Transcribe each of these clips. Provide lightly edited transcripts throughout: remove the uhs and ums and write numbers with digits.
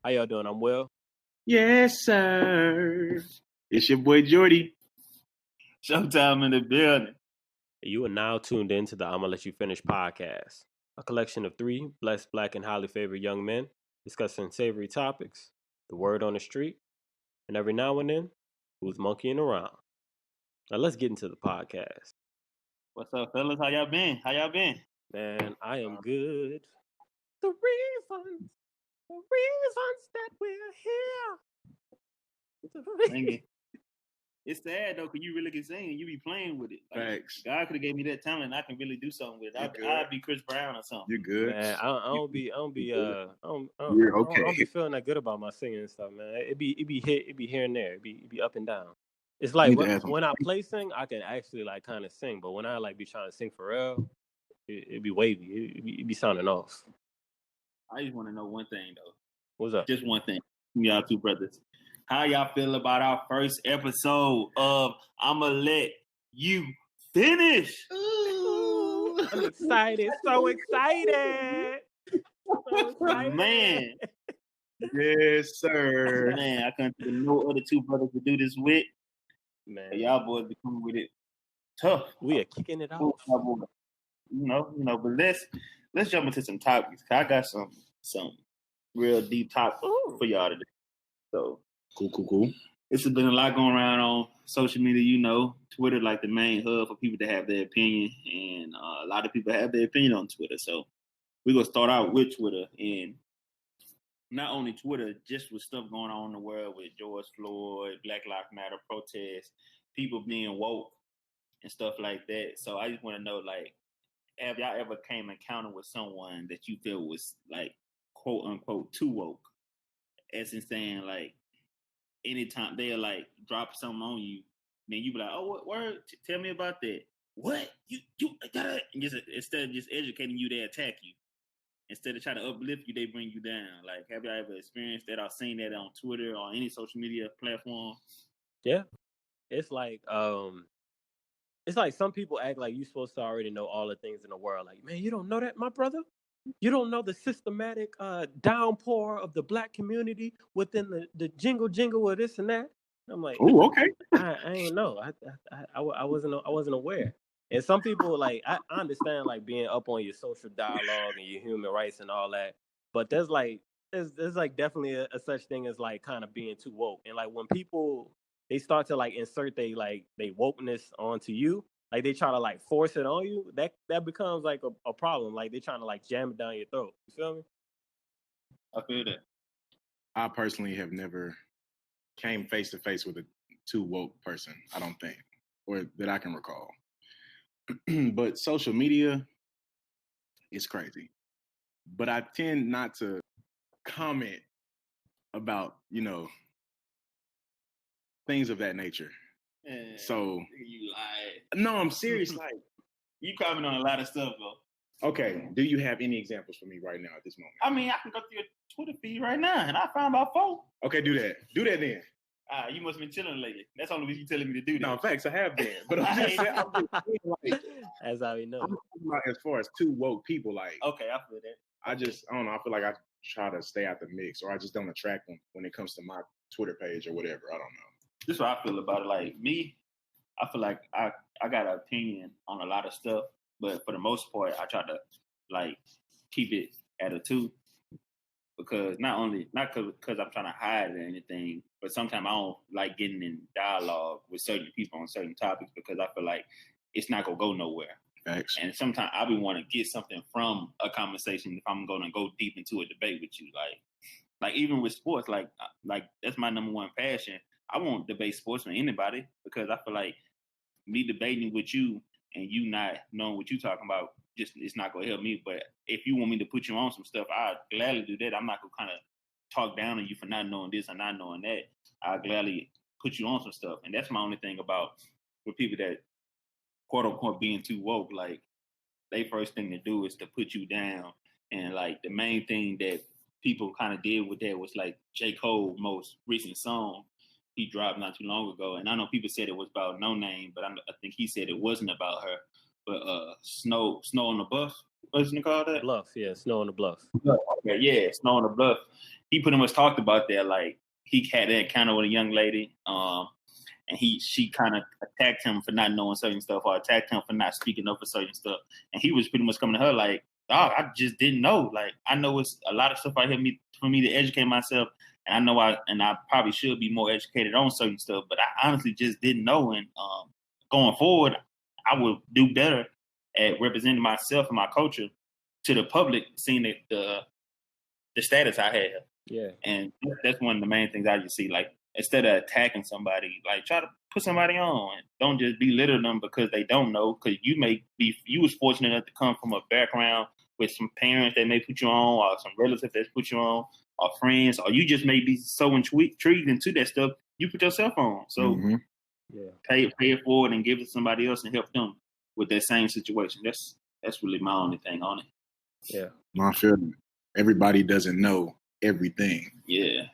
How y'all doing? I'm well. Yes, sir. It's your boy Jordy. Showtime in the building. You are now tuned in to the I'ma Let You Finish podcast, a collection of three blessed, black, and highly favored young men discussing savory topics, the word on the street, and every now and then, who's monkeying around. Now let's get into the podcast. What's up, fellas? How y'all been? Man, I am good. The reasons that we're here. It's sad though, cause you really can sing and you be playing with it. Like, thanks. God could have gave me that talent. I can really do something with it. I'd be Chris Brown or something. You're good. Man, I don't be feeling that good about my singing and stuff, man. It be here and there. It be up and down. It's like when I play sing, I can actually like kind of sing, but when I like be trying to sing for real, it be wavy. It be sounding off. I just want to know one thing though. What's up? Just one thing. Y'all two brothers. How y'all feel about our first episode of I'ma Let You Finish? Ooh, I'm excited. So excited. Man. Yes, sir. Man, I couldn't think of no other two brothers to do this with. Man, y'all boys be coming with it tough. We are kicking it off. You know, but let's jump into some topics. I got some real deep topics for y'all today. So cool. It's been a lot going around on social media, you know. Twitter like the main hub for people to have their opinion, and a lot of people have their opinion on Twitter. So we're gonna start out with Twitter, and not only Twitter, just with stuff going on in the world with George Floyd, Black Lives Matter protests, people being woke and stuff like that. So I just want to know, like, have y'all ever came encounter with someone that you feel was like quote unquote too woke? As in saying, like, anytime they'll like drop something on you, then you be like, "Oh, what word? Tell me about that." What you got? Instead of just educating you, they attack you. Instead of trying to uplift you, they bring you down. Like, have y'all ever experienced that or seen that on Twitter or any social media platform? Yeah, it's like some people act like you're supposed to already know all the things in the world. Like, man, you don't know that, my brother? You don't know the systematic downpour of the black community within the jingle of this and that. I'm like, oh, okay. I ain't know. I wasn't aware. And some people, like, I understand like being up on your social dialogue and your human rights and all that, but there's definitely a such thing as like kind of being too woke. And like when people they start to like insert they wokeness onto you, like they try to like force it on you, that becomes like a problem. Like they trying to like jam it down your throat. You feel me? I feel that. I personally have never came face to face with a too woke person, I don't think, or that I can recall. But social media is crazy. But I tend not to comment about, things of that nature. So you lied. No, I'm serious. Like, you comment on a lot of stuff though. Okay, do you have any examples for me right now at this moment? I mean, I can go through your Twitter feed right now, and I found about 4. Okay, do that. Do that then. You must have been chilling lately. That's the only reason you're telling me to do that. No, facts, I have been. But I'm just saying, like, as how we know. I'm talking about as far as too woke people, like. Okay, I feel that. I don't know. I feel like I try to stay out the mix, or I just don't attract them when it comes to my Twitter page or whatever. I don't know. This is what I feel about it. Like me, I feel like I got an opinion on a lot of stuff, but for the most part, I try to like keep it at a 2. Because not because I'm trying to hide or anything, but sometimes I don't like getting in dialogue with certain people on certain topics because I feel like it's not gonna go nowhere. Thanks. And sometimes I be want to get something from a conversation if I'm gonna go deep into a debate with you. Like even with sports, like that's my number one passion. I won't debate sports with anybody because I feel like me debating with you and you not knowing what you're talking about, just it's not gonna help me. But if you want me to put you on some stuff, I'd gladly do that. I'm not gonna kind of talk down on you for not knowing this or not knowing that. I'll gladly put you on some stuff. And that's my only thing about with people that quote unquote being too woke. Like they first thing to do is to put you down. And like the main thing that people kind of did with that was like J. Cole's most recent song he dropped not too long ago. And I know people said it was about No Name, but I think he said it wasn't about her. But Snow on the Bus, what's it called that? Bluff, yeah, Snow on the Bluff. Okay, yeah, Snow on the Bluff. He pretty much talked about that. Like he had that encounter with a young lady, and she kind of attacked him for not knowing certain stuff, or attacked him for not speaking up for certain stuff. And he was pretty much coming to her like, "Dog, I just didn't know. Like I know it's a lot of stuff out here for me to educate myself, and I know I probably should be more educated on certain stuff, but I honestly just didn't know. And going forward, I would do better at representing myself and my culture to the public, seeing the status I have." Yeah. And that's one of the main things I just see. Like, instead of attacking somebody, like try to put somebody on. Don't just belittle them because they don't know. Because you was fortunate enough to come from a background with some parents that may put you on, or some relatives that put you on, or friends, or you just may be so intrigued into that stuff, you put yourself on. So pay it forward and give it to somebody else and help them with that same situation. That's really my only thing on it. Yeah. I feel everybody doesn't know everything. Yeah.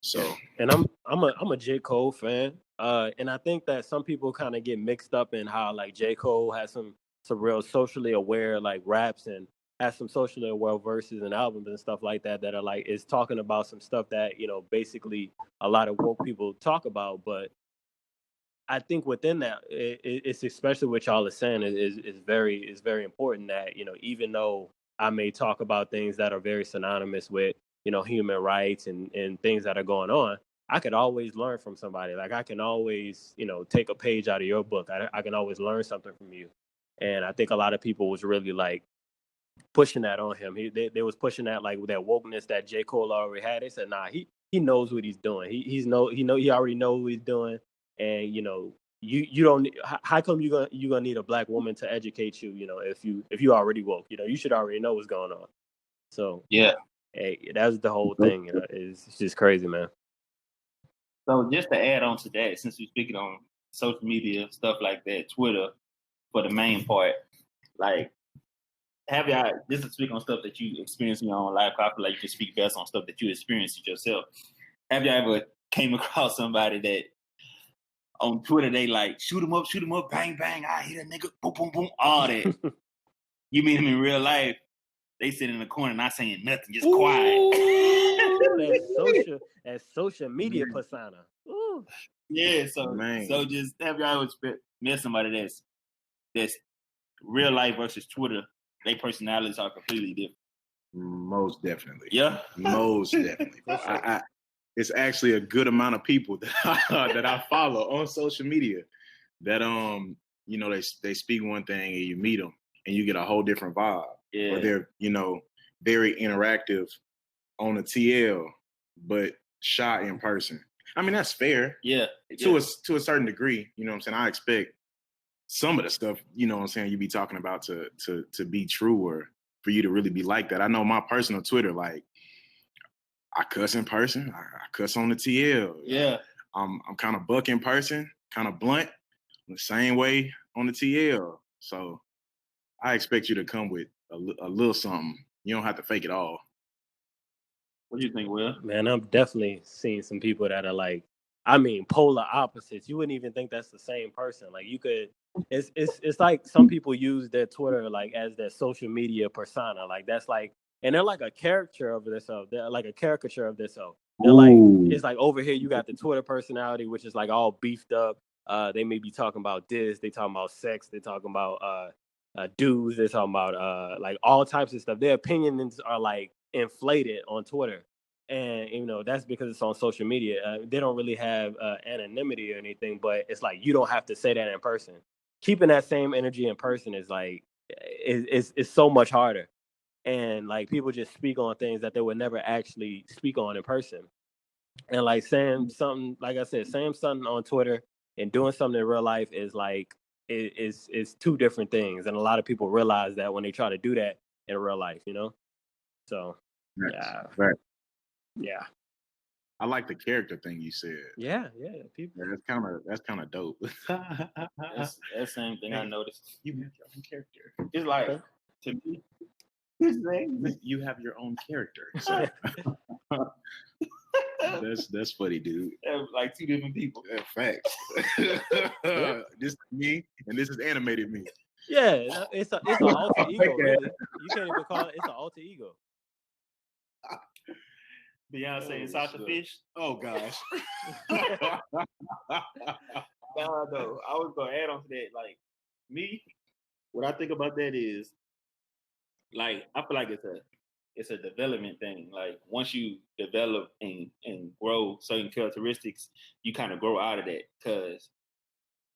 So, and I'm a J. Cole fan. And I think that some people kind of get mixed up in how like J. Cole has some real socially aware like raps, and has some socially aware verses and albums and stuff like that are like is talking about some stuff that, you know, basically a lot of woke people talk about. But I think within that, it's especially what y'all are saying is very important that, you know, even though I may talk about things that are very synonymous with, you know, human rights and things that are going on, I could always learn from somebody. Like I can always, you know, take a page out of your book. I can always learn something from you. And I think a lot of people was really like pushing that on him. They was pushing that like that wokeness that J. Cole already had. They said, nah, he knows what he's doing. He already know what he's doing. And you know, you don't. How come you gonna need a black woman to educate you? You know, if you already woke, you know, you should already know what's going on. So yeah, hey, that's the whole thing. You know, it's just crazy, man. So just to add on to that, since we're speaking on social media stuff like that, Twitter for the main part, like have y'all just to speak on stuff that you experience in your own life. I feel like you can speak best on stuff that you experienced yourself. Have y'all ever came across somebody that on Twitter they like shoot him up, bang bang, I hit a nigga, boom boom boom, all that. You meet him in real life, they sit in the corner not saying nothing, just quiet. That social media persona. Ooh. Yeah, so just have y'all ever met somebody that's real life versus Twitter, their personalities are completely different. Most definitely. Yeah. Most definitely. It's actually a good amount of people that I follow on social media that you know, they speak one thing and you meet them and you get a whole different vibe. Yeah. Or they're, you know, very interactive on the TL, but shy in person. I mean, that's fair. Yeah. To a certain degree, you know what I'm saying? I expect some of the stuff, you know what I'm saying, you be talking about to be true, or for you to really be like that. I know my personal Twitter, like I cuss in person, I cuss on the TL. Yeah. I'm kind of buck in person, kind of blunt, the same way on the TL. So I expect you to come with a little something. You don't have to fake it all. What do you think, Will? Man, I'm definitely seeing some people that are like, I mean, polar opposites. You wouldn't even think that's the same person. Like you could, it's like some people use their Twitter like as their social media persona. Like that's like, and they're like a caricature of themselves. They're like a caricature of themselves. They're like, it's like over here you got the Twitter personality, which is like all beefed up. They may be talking about this. They talking about sex. They talking about dudes. They're talking about like all types of stuff. Their opinions are like inflated on Twitter. And you know that's because it's on social media. They don't really have anonymity or anything, but it's like you don't have to say that in person. Keeping that same energy in person is like it's so much harder. And like people just speak on things that they would never actually speak on in person. And like saying something, like I said, saying something on Twitter and doing something in real life is like it's two different things. And a lot of people realize that when they try to do that in real life, you know. So yeah. Right. Yeah. I like the character thing you said. Yeah. People. Yeah, that's kind of dope. That's the same thing I noticed. You have your own character. It's like to me, you have your own character. So. That's funny, dude. Like two different people. Facts. This is me, and this is animated me. Yeah, it's an alter ego, really. You can't even call it. It's an alter ego. Beyonce and Sasha Fish. Oh gosh. No, I was gonna add on to that. Like me, what I think about that is like I feel like it's a development thing. Like once you develop and grow certain characteristics, you kind of grow out of that. Cause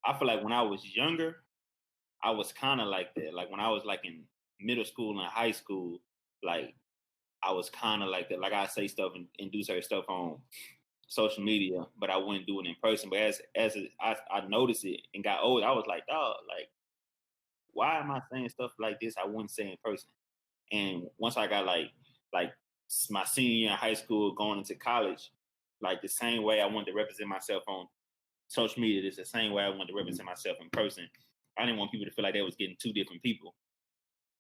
I feel like when I was younger, I was kind of like that. Like when I was like in middle school and high school, like I was kind of like that. Like I say stuff and do certain stuff on social media, but I wouldn't do it in person. But I noticed it and got old, I was like, oh, like why am I saying stuff like this I wouldn't say in person? And once I got like my senior year in high school, going into college, like the same way I wanted to represent myself on social media, is the same way I wanted to represent myself in person. I didn't want people to feel like they was getting two different people.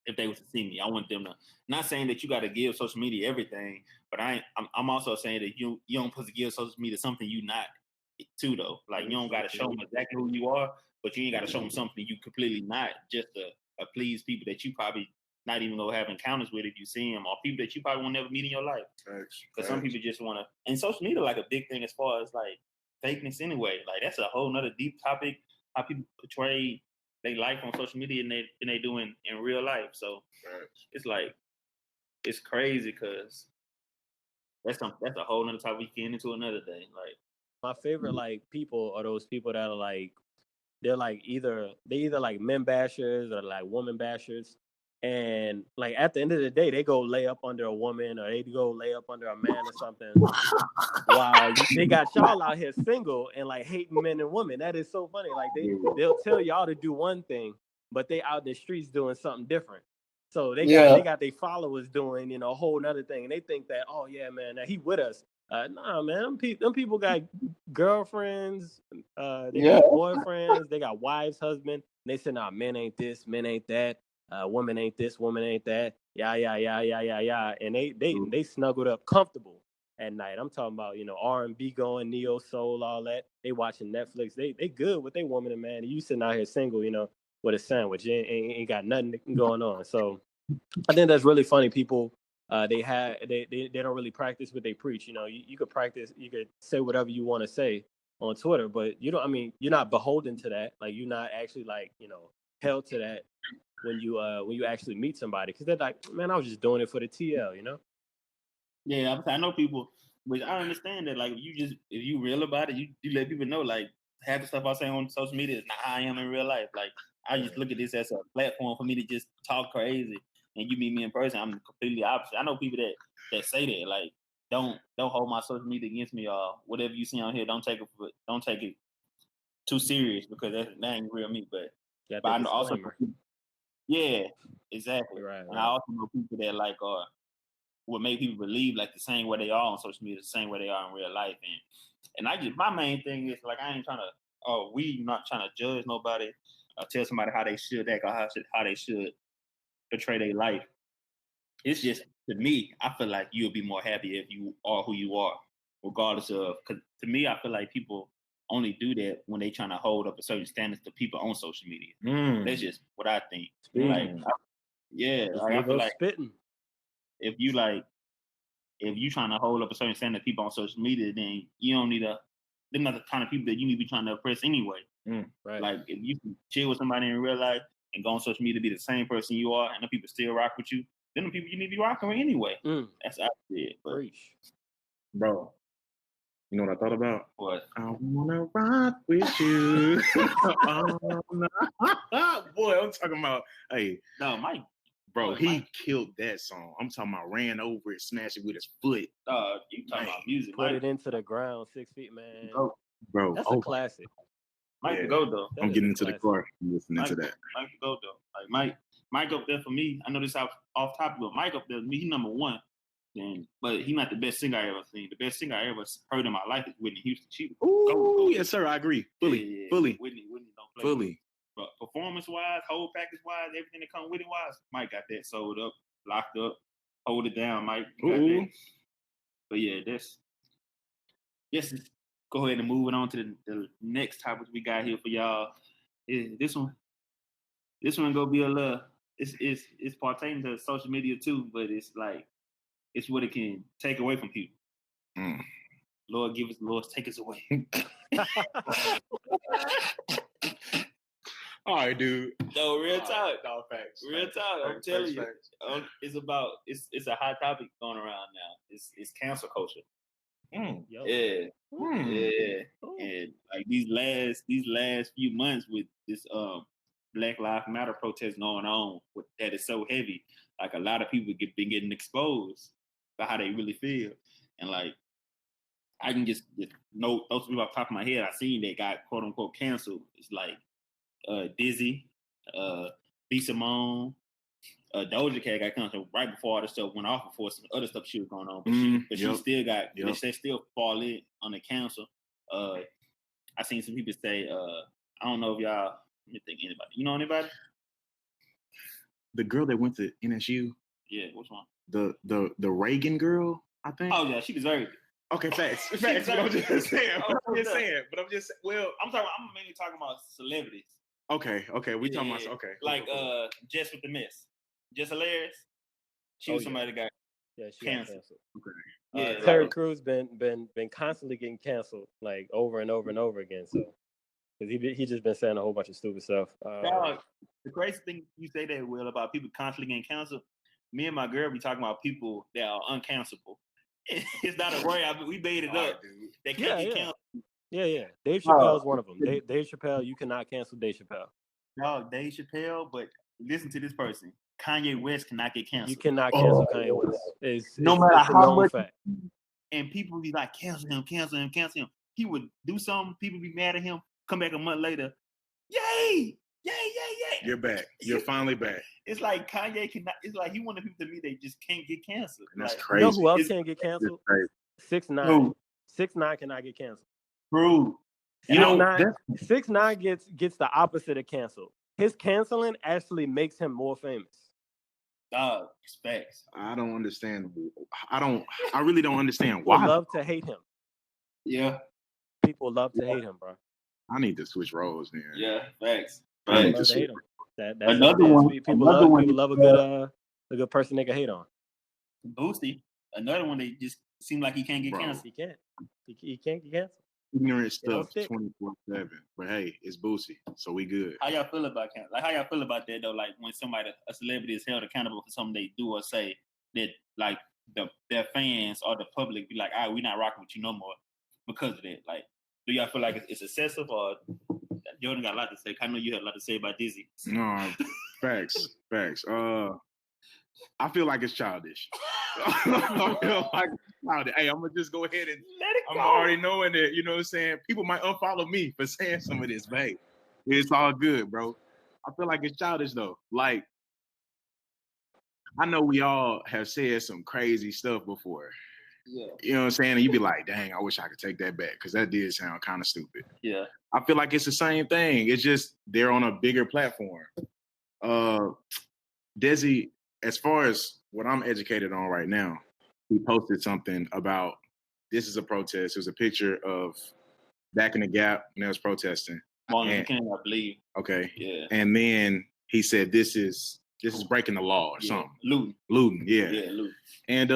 If they was to see me, I want them to. Not saying that you got to give social media everything, but I'm also saying that you don't supposed to give social media something you not too though. Like you don't got to show them exactly who you are, but you ain't got to show them something you completely not, just to please people that you probably not even gonna have encounters with if you see them, or people that you probably won't never meet in your life. Because some people just want to. And social media like a big thing as far as like fakeness anyway. Like that's a whole nother deep topic. How people portray they life on social media and they do in real life. So it's like it's crazy because that's a whole nother topic we can get into another day. Like my favorite like people are those people that are like they're like either like men bashers or like woman bashers. And like at the end of the day, they go lay up under a woman or they go lay up under a man or something. Wow, they got y'all out here single and like hating men and women. That is so funny. Like they'll tell y'all to do one thing, but they out in the streets doing something different. So they got their followers doing a whole nother thing, and they think that yeah man, he with us. Nah man, them people got girlfriends, they got boyfriends, they got wives, husbands. And they say nah, men ain't this, men ain't that, woman ain't this, woman ain't that. Yeah, and they snuggled up comfortable at night. I'm talking about R&B going, neo soul, all that. They watching Netflix. They good with their woman and man. You sitting out here single, with a sandwich. Ain't got nothing going on. So I think that's really funny. People they don't really practice what they preach. You could practice, you could say whatever you want to say on Twitter, but you don't. I mean, you're not beholden to that. Like you're not actually like held to that when you actually meet somebody, because they're like, man, I was just doing it for the TL. Yeah, I know people, but I understand that. Like, if you real about it, you let people know. Like, half the stuff I say on social media is not how I am in real life. Like, I just look at this as a platform for me to just talk crazy. And you meet me in person, I'm completely opposite. I know people that say that. Like, don't hold my social media against me, or whatever you see on here. Don't take it too serious, because that ain't real me. But I know also, yeah, exactly. Right. And I also know people that like what make people believe like the same way they are on social media, the same way they are in real life. And my main thing is like, I ain't trying to, we not trying to judge nobody or tell somebody how they should act or how they should portray their life. It's just, to me, I feel like you'll be more happy if you are who you are, regardless of, because to me, I feel like people only do that when they trying to hold up a certain standards to people on social media. That's just what I think. Like, I feel like spitting. if you trying to hold up a certain standard to people on social media, then you don't need they're not the kind of people that you need to be trying to oppress anyway. Right. Like if you can chill with somebody in real life and go on social media to be the same person you are, and the people still rock with you, then the people you need to be rocking with anyway. That's how I see it. But, bro, you know what I thought about? What? I wanna rock with you. Boy, I'm talking about. Hey, no, Mike. Bro, he killed that song. I'm talking about ran over it, smashed it with his foot. You talking about music? Put it into the ground, 6 feet, man. Bro, that's a classic. Mike can go though. I'm getting into the car listening to that. Mike can go though. Like Mike up there for me. I know this off topic, but Mike up there, he number one. But he's not the best singer I ever seen. The best singer I ever heard in my life is Whitney Houston. Go. Yes, sir. I agree. Fully. Whitney don't play. Fully. But performance-wise, whole package-wise, everything that comes with it wise, Mike got that sold up, locked up, hold it down, Mike. Got that. But yeah, let's go ahead and move it on to the next topic we got here for y'all. Is this one? This one gonna be a little. It's pertaining to social media too, but it's like it's what it can take away from people. Lord give us, Lord take us away. All right, dude. No, real talk. No, facts. Real talk. I'm telling you, it's a hot topic going around now. It's cancel culture. Yeah. Yeah. And like these last few months with this Black Lives Matter protest going on that is so heavy, like a lot of people been getting exposed by how they really feel. And like I can just know those people off the top of my head, I seen that got quote unquote canceled. It's like Dizzy, B. Simone, Doja Cat got canceled right before all this stuff went off, before some other stuff she was going on. But she still got, they still fall in on the cancel. I seen some people say, I don't know if y'all, let me think anybody. You know anybody? The girl that went to NSU. Yeah, which one? The Reagan girl, I think. Oh yeah, she deserved it. Okay, facts. But I'm just saying. I'm mainly talking about celebrities. Okay. We talking about cool. Jess with the Miss. Jess Hilarious. She was somebody that got canceled. Okay. Yeah, Terry Crews been constantly getting canceled like over and over and over again. So because he just been saying a whole bunch of stupid stuff. The crazy thing you say that, Will, about people constantly getting canceled. Me and my girl be talking about people that are uncancelable. It's not a worry. We made it up. Dude. They can't get canceled. Yeah. Dave Chappelle's one of them. Dave Chappelle, you cannot cancel Dave Chappelle. No, Dave Chappelle, but listen to this person. Kanye West cannot get canceled. You cannot cancel Kanye West. It's matter how much. Fact. And people be like, cancel him. He would do something. People be mad at him. Come back a month later. Yay! You're back. You're finally back. It's like Kanye cannot. It's like he wanted people to me. They just can't get canceled. And that's like, crazy. You know who else can't get canceled? 6ix9ine. 6ix9ine cannot get canceled. True. 6ix9ine gets the opposite of canceled. His canceling actually makes him more famous. Respects. I don't understand. I really don't understand why. People love to hate him. Yeah. People love to hate him, bro. I need to switch roles, man. Yeah, facts. I need to hate him. That's another one. People love a good person they can hate on. Boosty, another one that just seemed like he can't get canceled. He can't. He can't get canceled. Ignorant stuff 24/7. But hey, it's Boosie, so we good. How y'all feel about cancel? Like how y'all feel about that though? Like when a celebrity is held accountable for something they do or say that like their fans or the public be like, all right, we're not rocking with you no more because of that. Like, do y'all feel like it's excessive or Jordan got a lot to say? I know you had a lot to say about Dizzy. No, facts. I feel like it's childish. I feel like it's childish. Hey, I'm gonna just go ahead and I'm already knowing that, you know what I'm saying? People might unfollow me for saying some of this, but hey, it's all good, bro. I feel like it's childish though. Like, I know we all have said some crazy stuff before. Yeah. You know what I'm saying? And you be like, dang, I wish I could take that back because that did sound kind of stupid. Yeah. I feel like it's the same thing. It's just they're on a bigger platform. Desi, as far as what I'm educated on right now, he posted something about this is a protest. It was a picture of back in the Gap when they was protesting. Martin Luther King, I believe. Okay. Yeah. And then he said this is breaking the law or something. Looting. Yeah. Yeah, looting. And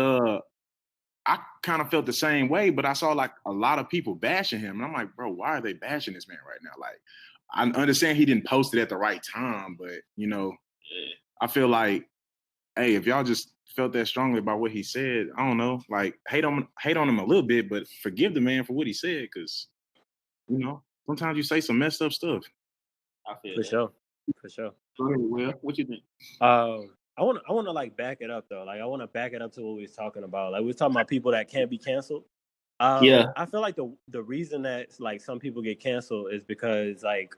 I kind of felt the same way, but I saw like a lot of people bashing him. And I'm like, bro, why are they bashing this man right now? Like, I understand he didn't post it at the right time, but you know, I feel like, hey, if y'all just felt that strongly about what he said, I don't know, like hate on him a little bit, but forgive the man for what he said, because you know, sometimes you say some messed up stuff. I feel for sure. Go ahead, Will. What you think? I want to like back it up though. Like I want to back it up to what we was talking about. Like we was talking about people that can't be canceled. I feel like the reason that like some people get canceled is because like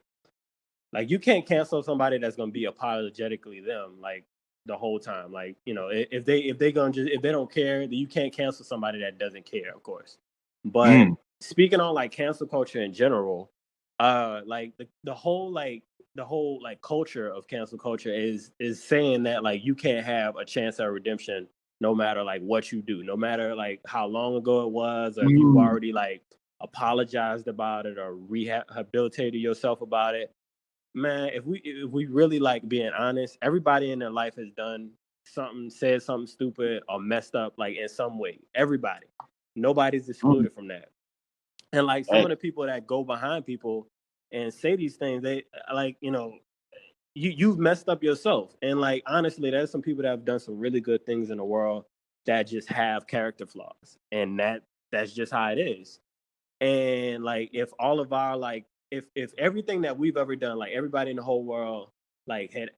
you can't cancel somebody that's gonna be apologetically them like the whole time. Like, you know, if they don't care, then you can't cancel somebody that doesn't care, of course. But speaking on like cancel culture in general, like the whole culture of cancel culture is saying that like you can't have a chance at redemption no matter like what you do, no matter like how long ago it was, or if you've already like apologized about it or rehabilitated yourself about it. man, if we really like being honest, everybody in their life has done something, said something stupid or messed up like in some way. Everybody. Nobody's excluded from that. And like some Hey, of the people that go behind people and say these things, they like, you've messed up yourself. And like honestly, there's some people that have done some really good things in the world that just have character flaws. And that's just how it is. And like if all of our like if everything that we've ever done, like everybody in the whole world like had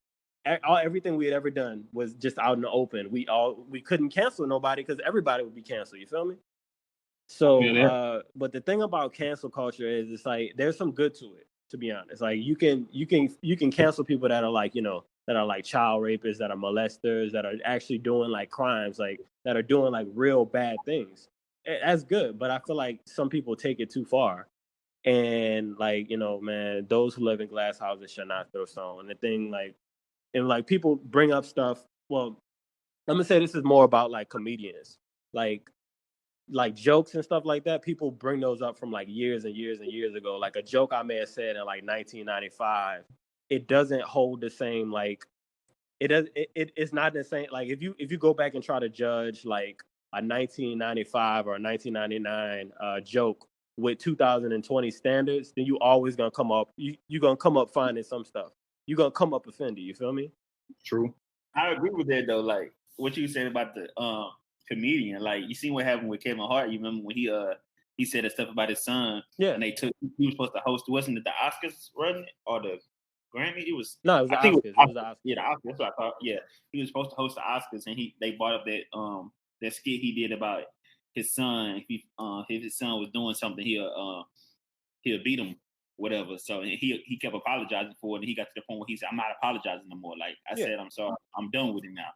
everything we had ever done was just out in the open, we couldn't cancel nobody because everybody would be canceled. You feel me? I feel So, that. but the thing about cancel culture is, it's like there's some good to it. To be honest, like you can cancel people that are like that are like child rapists, that are molesters, that are actually doing like crimes, like that are doing like real bad things. That's good, but I feel like some people take it too far. And like man, those who live in glass houses shall not throw stone. And the thing like, and like people bring up stuff. Well, I'm gonna say this is more about like comedians. Like jokes and stuff like that, people bring those up from like years and years and years ago. Like a joke I may have said in like 1995, it doesn't hold the same like it's not the same. Like if you go back and try to judge like a 1995 or a 1999 joke with 2020 standards, then you always gonna come up you gonna come up finding some stuff. You're gonna come up offended. You feel me? True. I agree with that though. Like what you said about the comedian. Like you seen what happened with Kevin Hart. You remember when he said that stuff about his son, Yeah. and he was supposed to host. Wasn't it the Oscars running or the Grammy? It was. No, it was the I think Oscars. It was the Oscars. Yeah, the Oscars. That's what I thought. Yeah, he was supposed to host the Oscars, and they brought up that skit he did about his son. If his son was doing something, he'll beat him, whatever. So he kept apologizing for it, and he got to the point where he said, "I'm not apologizing no more. Like I said, I'm sorry. I'm done with it now."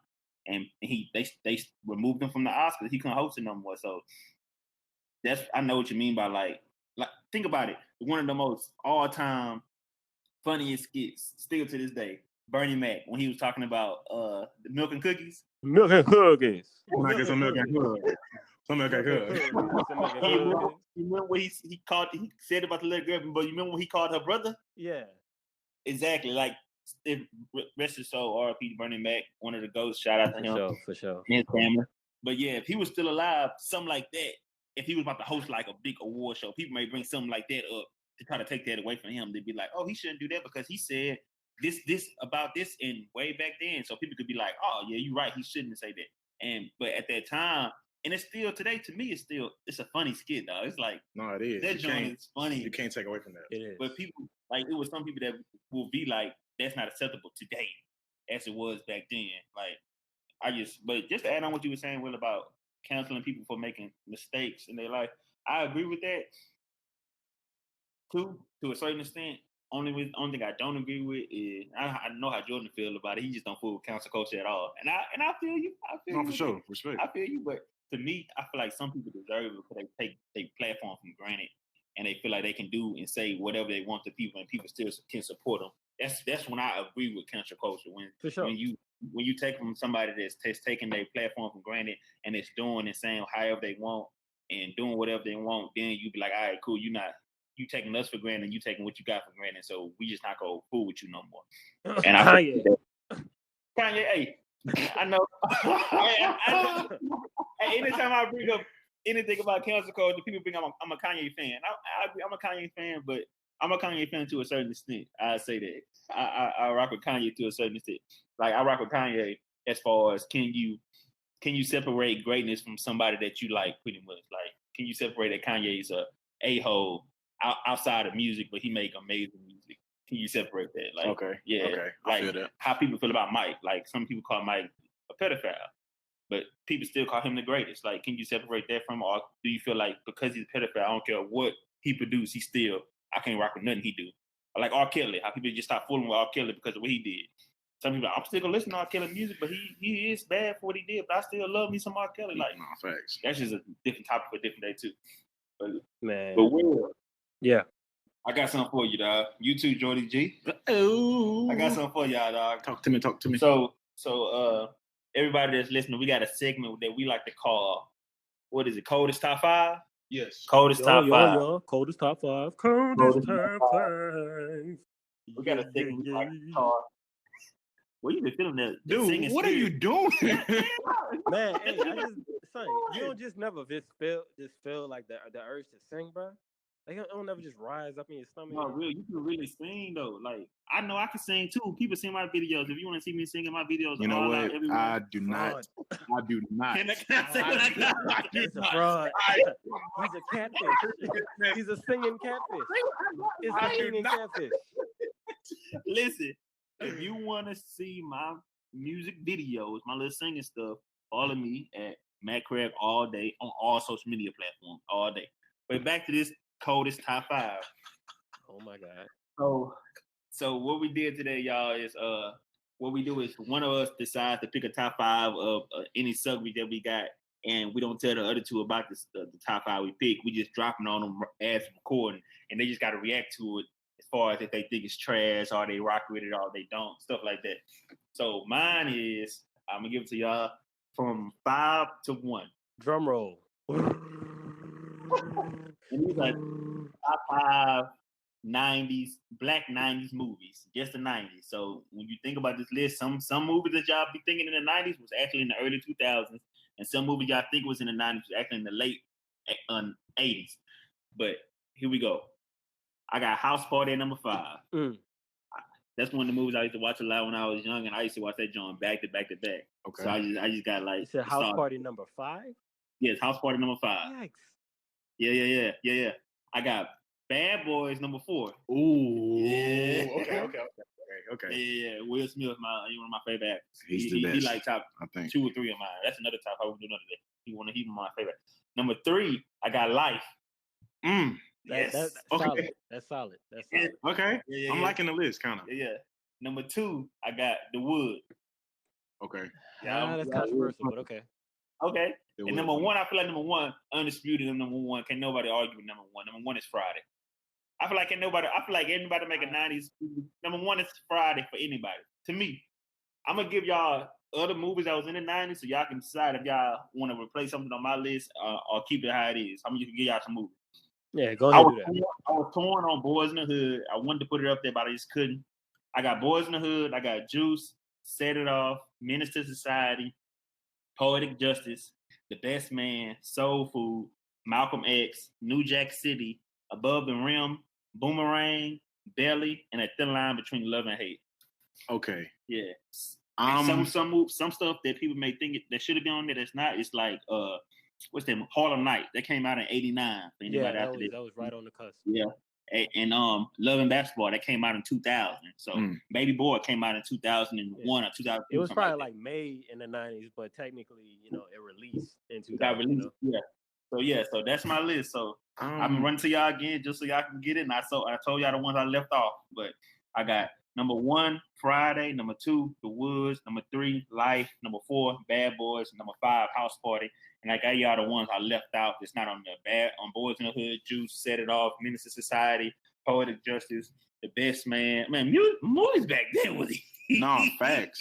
And they removed him from the Oscars. He couldn't host it no more. So I know what you mean by like think about it. One of the most all time funniest skits still to this day. Bernie Mac when he was talking about the milk and cookies. Milk and cookies. When I get some milk and cookies. Some milk and cookies. You remember what he said about the little girl, but you remember when he called her brother? Yeah. Exactly. Like rest his soul, R.I.P. Bernie Mac, one of the ghosts. Shout out to him. For sure. And his family. But yeah, if he was still alive, something like that, if he was about to host like a big award show, people may bring something like that up to try to take that away from him. They'd be like, oh, he shouldn't do that because he said this about this in way back then. So people could be like, oh yeah, you're right, he shouldn't say that. But at that time, and it's still today, to me, it's a funny skit, though. It's like no, it is. That joint is funny. You can't take away from that. It is. But people like it was some people that will be like, that's not acceptable today, as it was back then. Like but just to add on what you were saying, Will, about counseling people for making mistakes in their life, I agree with that too, to a certain extent. Only thing I don't agree with is I know how Jordan feel about it. He just don't fool with counsel culture at all. And I feel you. No, for sure. Respect. I feel you, but to me, I feel like some people deserve it because they take their platform for granted and they feel like they can do and say whatever they want to people and people still can support them. That's when I agree with cancel culture. When you take from somebody that's taking their platform for granted and it's doing and saying however they want and doing whatever they want, then you be like, all right, cool, you taking us for granted and you taking what you got for granted, so we just not gonna fool with you no more. And Kanye, hey, I know. Hey, anytime I bring up anything about cancel culture, people think I'm a Kanye fan. I agree, I'm a Kanye fan, but I'm a Kanye fan to a certain extent. I say that. I rock with Kanye to a certain extent. Like I rock with Kanye as far as can you separate greatness from somebody that you like pretty much? Like, can you separate that Kanye's a-hole outside of music, but he make amazing music? Can you separate that? Like, okay, yeah, okay, like how people feel about Mike. Like some people call Mike a pedophile, but people still call him the greatest. Like, can you separate that from, or do you feel like because he's a pedophile, I don't care what he produced, I can't rock with nothing he do? Like R. Kelly, how people just stop fooling with R. Kelly because of what he did. Some people, I'm still gonna listen to R. Kelly music, but he is bad for what he did. But I still love me some R. Kelly. Like, no, facts. That's just a different topic for a different day too. Man, but Will, yeah, I got something for you, dog. You too, Jordy G. Oh, I got something for y'all, dog. Talk to me. So, everybody that's listening, we got a segment that we like to call, what is it? Coldest Top 5? Yes. Coldest Top 5. Coldest Top 5. Coldest Top 5. We got a segment we like to call. Well, you been feeling that dude? What are you doing, man? Hey, son, you don't just never feel like the urge to sing, bro. Like it don't never just rise up in your stomach. No, real. You can really sing though. Like I know I can sing too. People see my videos. If you want to see me singing my videos, you know what? I do not. I do not. Can I say what I got? He's a fraud. He's a catfish. He's a singing catfish. It's a singing catfish. Listen, if you want to see my music videos, my little singing stuff, follow me at Matt Craig all day on all social media platforms all day. But back to this coldest top 5. Oh my God. So what we did today, y'all, is what we do is one of us decides to pick a top 5 of any subject that we got, and we don't tell the other two about the top 5 we pick. We just drop them on them as recording, and they just got to react to it as far as if they think it's trash or they rock with it or they don't, stuff like that. So mine is, I'm gonna give it to y'all from 5 to 1. Drum roll. And these are top 5 90s, black 90s movies, just the 90s. So when you think about this list, some movies that y'all be thinking in the 90s was actually in the early 2000s, and some movies y'all think was in the 90s was actually in the late 80s. But here we go. I got House Party at number 5. That's one of the movies I used to watch a lot when I was young, and I used to watch that joint back to back to back. Okay. So I just got like. You said House Party number 5? Yes, House Party number 5. Yikes. Yeah. I got Bad Boys number 4. Ooh. Yeah. Okay. Yeah. Will Smith, one of my favorite actors. He's the best. He like top, I think, 2 or 3 of mine. That's another top I would do another day. He's my favorite. Number 3, I got Life. That's solid. That's solid. Okay. Yeah. I'm liking the list, kind of. Yeah. Number 2, I got The Wood. Okay. Yeah, that's controversial, but okay. Okay. And number 1, I feel like number 1, undisputed and number 1. Can't nobody argue with number 1. Number 1 is Friday. I feel like anybody make a 90s movie. Number 1 is Friday for anybody. To me. I'm gonna give y'all other movies that was in the 90s so y'all can decide if y'all want to replace something on my list or keep it how it is. I'm just gonna give y'all some movies. Yeah, go ahead and do that. I was torn on Boys in the Hood. I wanted to put it up there, but I just couldn't. I got Boys in the Hood. I got Juice, Set It Off, Menace to Society, Poetic Justice, The Best Man, Soul Food, Malcolm X, New Jack City, Above the Rim, Boomerang, Belly, and A Thin Line Between Love and Hate. Okay. Yeah. Some stuff that people may think that should have been on there that's not. It's like what's that? Harlem Night that came out in '89. Yeah, that was right on the cusp. Yeah. And Love and Basketball that came out in 2000. So Baby Boy came out in 2001 or 2002. It was probably like made in the 90s, but technically, it released in 2000. It got released. Yeah. So that's my list. So I'm gonna run to y'all again just so y'all can get it. And I told y'all the ones I left off, but I got number 1, Friday. Number 2, The Woods. Number 3, Life. Number 4, Bad Boys. Number 5, House Party. And I got y'all the ones I left out. It's not on on Boys in the Hood, Juice, Set It Off, Menace to Society, Poetic Justice, The Best Man. Man, movies back then was no facts.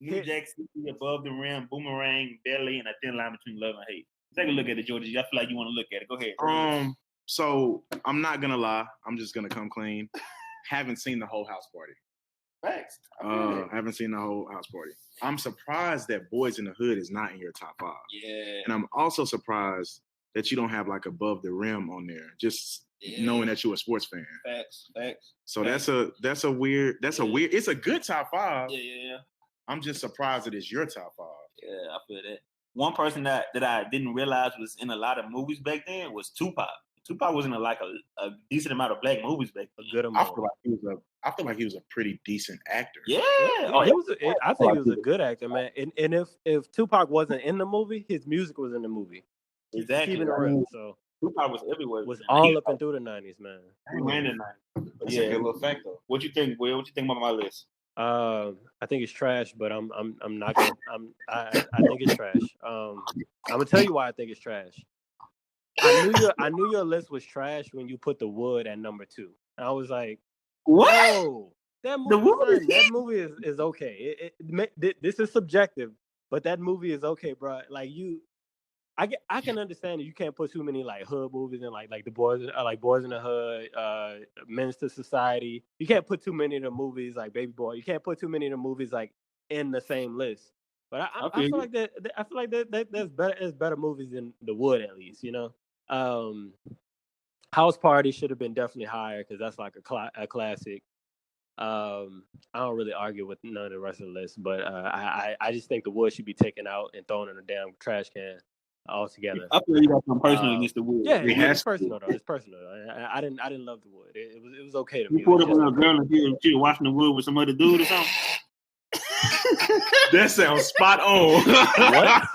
New Jack City, Above the Rim, Boomerang, Belly, and A Thin Line Between Love and Hate. Take a look at it, Georgie. I feel like you want to look at it. Go ahead. So I'm not gonna lie. I'm just gonna come clean. Haven't seen the whole House Party. Facts. Haven't seen the whole House Party. I'm surprised that Boys in the Hood is not in your top 5. Yeah. And I'm also surprised that you don't have like Above the Rim on there. Just knowing that you're a sports fan. Facts. So that's a weird. It's a good top 5. Yeah. I'm just surprised it is your top 5. Yeah, I feel that. One person that I didn't realize was in a lot of movies back then was Tupac. Tupac was in a decent amount of black movies back then. A good amount. I feel like he was a pretty decent actor. Yeah. I think he was a good actor, man. And if Tupac wasn't in the movie, his music was in the movie. Exactly. Keeping it real. So Tupac was everywhere. Was all up and through the 90s, man. He ran the 90s. That's a good little fact, though. What you think, Will? What you think about my list? I think it's trash, but I'm not gonna. I think it's trash. I'm gonna tell you why I think it's trash. I knew your list was trash when you put The Wood at number 2. And I was like, what? Whoa, that movie is okay. This is subjective, but that movie is okay, bro. Like I can understand that you can't put too many like hood movies in like the boys like Boys in the Hood, Menace to Society. You can't put too many of the movies like Baby Boy. You can't put too many of the movies like in the same list. But I feel like there's better movies in The Wood at least, you know. House Party should have been definitely higher because that's like a classic. I don't really argue with none of the rest of the list, but I just think The Wood should be taken out and thrown in a damn trash can altogether. I feel you got some personal against The Wood. Yeah, it's personal though. It's personal. I didn't love The Wood. It was okay to me. You pulled up on a girl and she was watching The Wood with some other dude or something. That sounds spot on.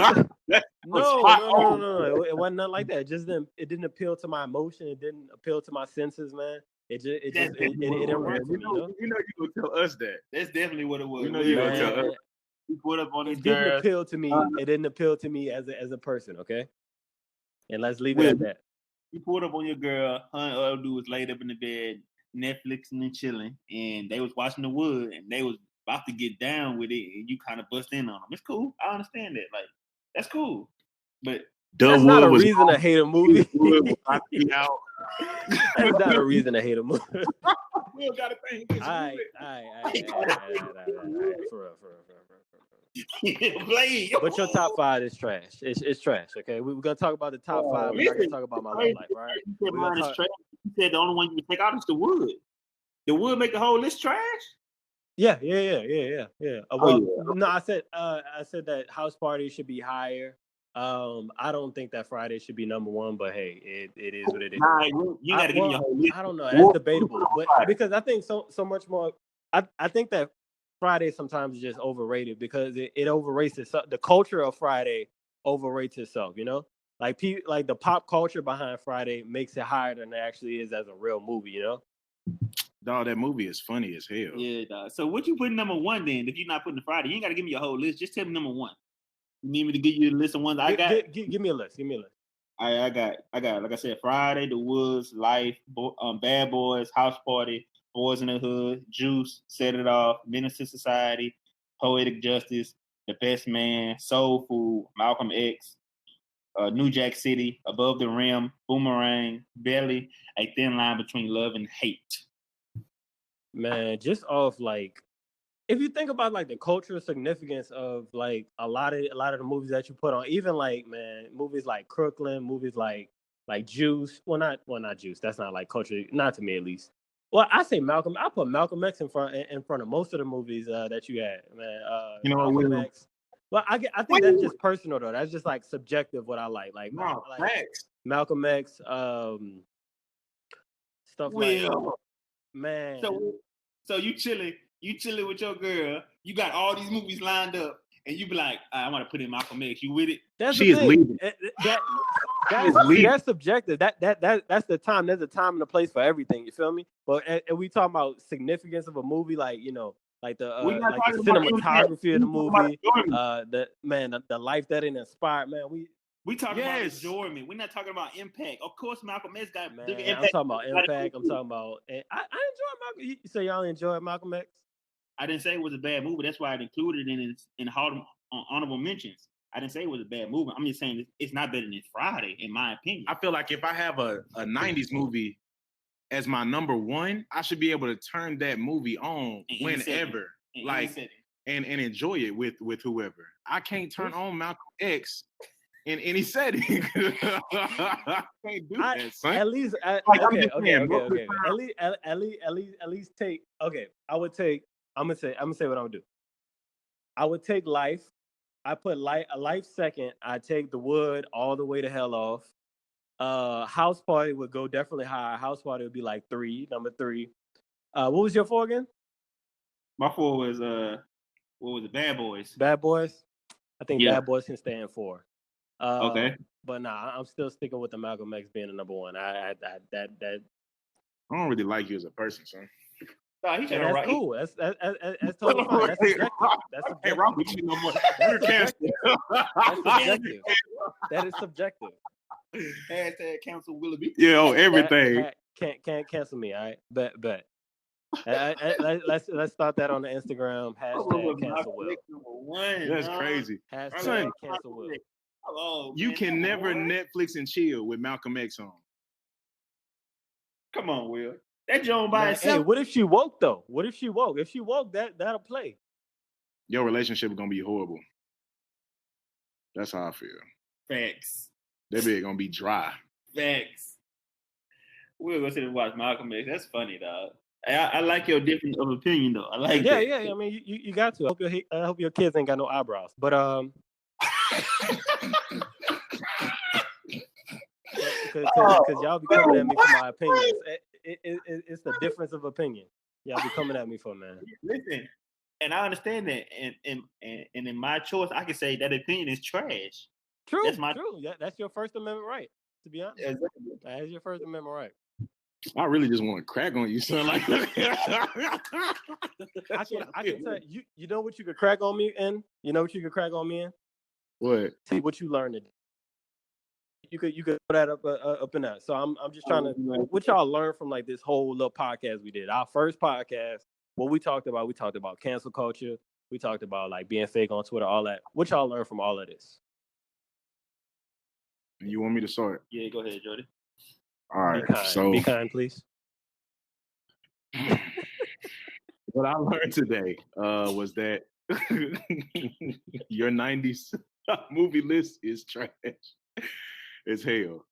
What? No. It wasn't nothing like that. It didn't appeal to my emotion. It didn't appeal to my senses, man. It didn't work for me. You gonna tell us that. That's definitely what it was. You know you gonna tell us. You put up on this It girl. didn't appeal to me. It didn't appeal to me as a person. Okay, and let's leave it at that. You pulled up on your girl. Her and other dude was laid up in the bed, Netflixing and chilling, and they was watching The Wood, and they was about to get down with it, and you kind of bust in on them. It's cool. I understand that. Like, that's cool. But that's not a reason to hate a movie. That's not a reason to hate a movie. We don't gotta think. All right. For real. But your top 5 is trash. It's trash. Okay, we're gonna talk about the top 5. We're not gonna talk about my love life, right? You said the only one you can take out is The Wood. The Wood make the whole list trash. Yeah. No, I said that House Party should be higher. I don't think that Friday should be number 1, but hey, it is what it is. You gotta give me your whole list. I don't know. That's debatable, but because I think so much more. I think that Friday sometimes is just overrated because it overrates itself. The culture of Friday overrates itself. You know, like the pop culture behind Friday makes it higher than it actually is as a real movie. You know. Dog, that movie is funny as hell. Yeah, dog. So what you putting number 1 then? If you're not putting the Friday, you ain't gotta give me your whole list. Just tell me number 1. You need me to give you a list of ones I got? Give me a list. I got, like I said, Friday, The Woods, Life, Bad Boys, House Party, Boys in the Hood, Juice, Set It Off, Menace to Society, Poetic Justice, The Best Man, Soul Food, Malcolm X, New Jack City, Above the Rim, Boomerang, Belly, A Thin Line Between Love and Hate. Man, just off like, if you think about like the cultural significance of like a lot of the movies that you put on, even like, man, movies like Crooklyn, movies like Juice. Well, not Juice. That's not like culture, not to me at least. Well, I say Malcolm. I put Malcolm X in front of most of the movies that you had, man. You know Malcolm X. Well, I think that's just personal though. That's just like subjective what I like. Like, no, like Malcolm X, stuff like, man. So you chilling with your girl. You got all these movies lined up, and you be like, I want to put in Malcolm X. You with it? She is leaving. That's subjective. That's the time. There's a time and a place for everything. You feel me? But and we talking about significance of a movie, like, you know, like the cinematography of the movie, the life that it inspired. Man, we talking about enjoyment. We're not talking about impact. Of course, Malcolm X got bigger impact. I'm talking about impact. I'm talking about. I enjoy Malcolm. You say y'all enjoy Malcolm X? I didn't say it was a bad movie. That's why I included it in honorable mentions. I didn't say it was a bad movie. I'm just saying it's not better than Friday, in my opinion. I feel like if I have a 90s movie as my number 1, I should be able to turn that movie on whenever, and enjoy it with whoever. I can't turn on Malcolm X in any setting. I can't do that, son. At least, okay. At least take. Okay, I would take. I'm gonna say what I'm gonna do. I would take Life. I put Life second. I take The Wood all the way to hell off. House Party would go definitely higher. House Party would be like number 3. What was your 4 again? My 4 was what was it? Bad Boys. Bad Boys. I think Bad Boys can stand 4. Okay. But nah, I'm still sticking with the Malcolm X being the number 1. I don't really like you as a person, son. No, he's that's cool. That's totally fine. That's subjective. That's subjective. Hey, Rob, we need no more. That's subjective. That is subjective. Hashtag cancel Willoughby. Yeah, everything. Can't cancel me. All right, bet. Let's start that on the Instagram. Hashtag cancel Will. That's crazy. Hashtag cancel Will. Oh, You man, can never Netflix and chill with Malcolm X on. Come on, Will. That Joan by Man, itself. hey, what if she woke though? What if she woke? If she woke, that'll play. Your relationship is gonna be horrible. That's how I feel. Facts. That bitch gonna be dry. Facts. We'll go sit and watch Malcolm X. That's funny, dog. I like your difference of opinion, though. I like that. Yeah. I mean, you got to. I hope your kids ain't got no eyebrows. But because y'all be coming at me for my opinions. It's the difference of opinion. Y'all be coming at me for, man. Listen, and I understand that, and in my choice, I can say that opinion is trash. True. Yeah, that's your First Amendment right. To be honest, Exactly. that is your First Amendment right. I really just want to crack on you, son. Like I can tell you. You know what you could crack on me in? You know what you could crack on me in? What? See what you learned today. You could put that up in that. So I'm just trying to what y'all learned from like this whole little podcast we did. Our first podcast, what we talked about cancel culture. We talked about like being fake on Twitter, all that. What y'all learned from all of this? You want me to start? Yeah, go ahead, Jody. All right. Be kind, please. What I learned today was that your 90s movie list is trash as hell.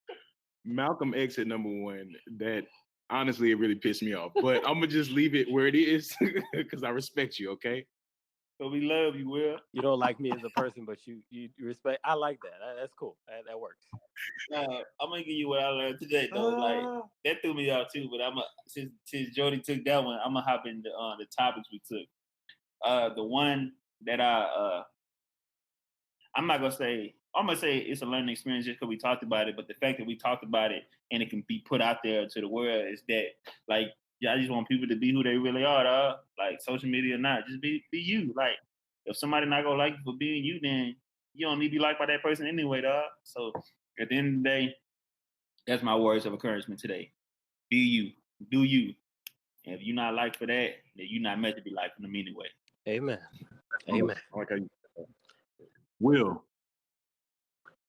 Malcolm X at number one. That honestly, it really pissed me off. But I'm gonna just leave it where it is because I respect you. Okay. So we love you, Will. You don't like me as a person, but you respect. I like that. That's cool. That works. I'm gonna give you what I learned today, though. Like that threw me off too. But since Jody took that one, I'm gonna hop into the topics we took. The one that I'm not gonna say. I'm gonna say it's a learning experience just because we talked about it. But the fact that we talked about it and it can be put out there to the world is that, like, I just want people to be who they really are, dog. Like, social media or not, just be you. Like, if somebody not gonna like you for being you, then you don't need to be liked by that person anyway, dog. So at the end of the day, that's my words of encouragement today. Be you, do you. And if you're not liked for that, then you're not meant to be liked for them anyway. Amen. Okay. Will.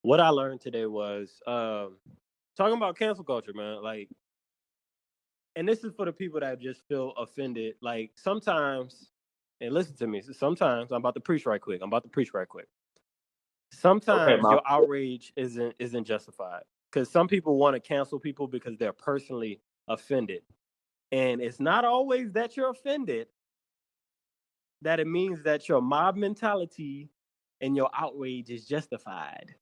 What I learned today was talking about cancel culture, man. Like, and this is for the people that just feel offended. Like sometimes, and listen to me. Sometimes I'm about to preach right quick. Sometimes your outrage isn't justified because some people want to cancel people because they're personally offended, and it's not always that you're offended. That it means that your mob mentality and your outrage is justified.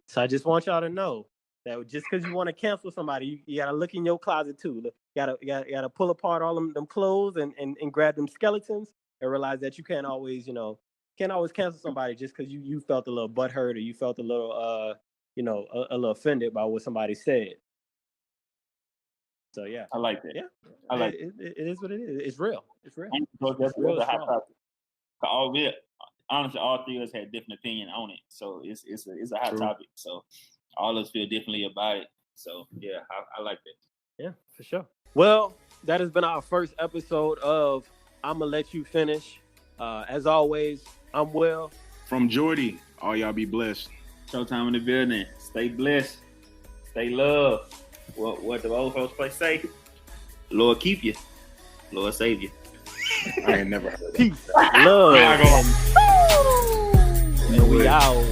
So I just want y'all to know that just because you want to cancel somebody, you gotta look in your closet too. You gotta pull apart all them clothes and grab them skeletons and realize that you can't always cancel somebody just because you felt a little butthurt or you felt a little a little offended by what somebody said. So yeah, I like that. Yeah, I like it. It is what it is. It's real. It's real. That's a hot topic. Honestly, all three of us had different opinion on it, so it's a hot topic. So all of us feel differently about it. So yeah, I like that. Yeah, for sure. Well, that has been our first episode of I'ma Let You Finish. As always, I'm Will. From Jordy, all y'all be blessed. Showtime in the building. Stay blessed. Stay loved. What the old folks play say? Lord keep you. Lord save you. I ain't never heard of that. Peace, love, and we out.